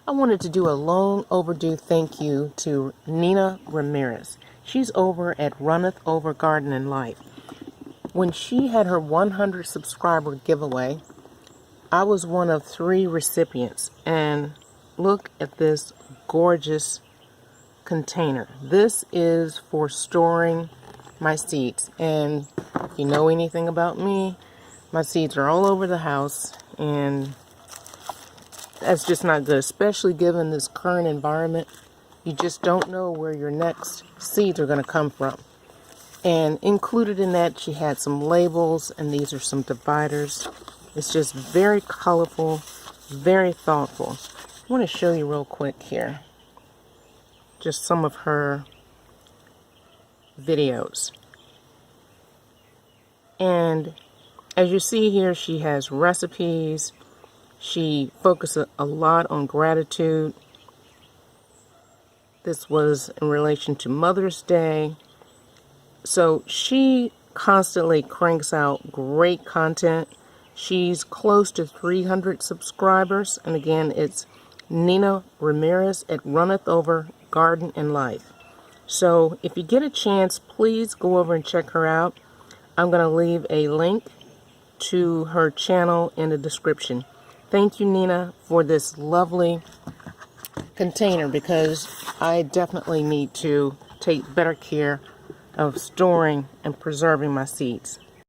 I wanted to do a long overdue thank you to Nina Ramirez. She's over at Runneth over Garden&Life. When she had her 100 subscriber giveaway, I was one of 3 recipients. And look at this gorgeous container. This is for storing my seeds. And if you know anything about me, my seeds are all over the house, and that's just not good, especially given this current environment. You just don't know where your next seeds are going to come from. And included in that, she had some labels, and these are some dividers. It's just very colorful, very thoughtful. I want to show you real quick here just some of her videos. And as you see here, she has recipes. She focuses a lot on gratitude. This was in relation to Mother's Day. So she constantly cranks out great content. She's close to 300 subscribers. And again, it's Nina Ramirez at Runneth over Garden&Life. So if you get a chance, please go over and check her out. I'm going to leave a link to her channel in the description. Thank you, Nina, for this lovely container, because I definitely need to take better care of storing and preserving my seeds.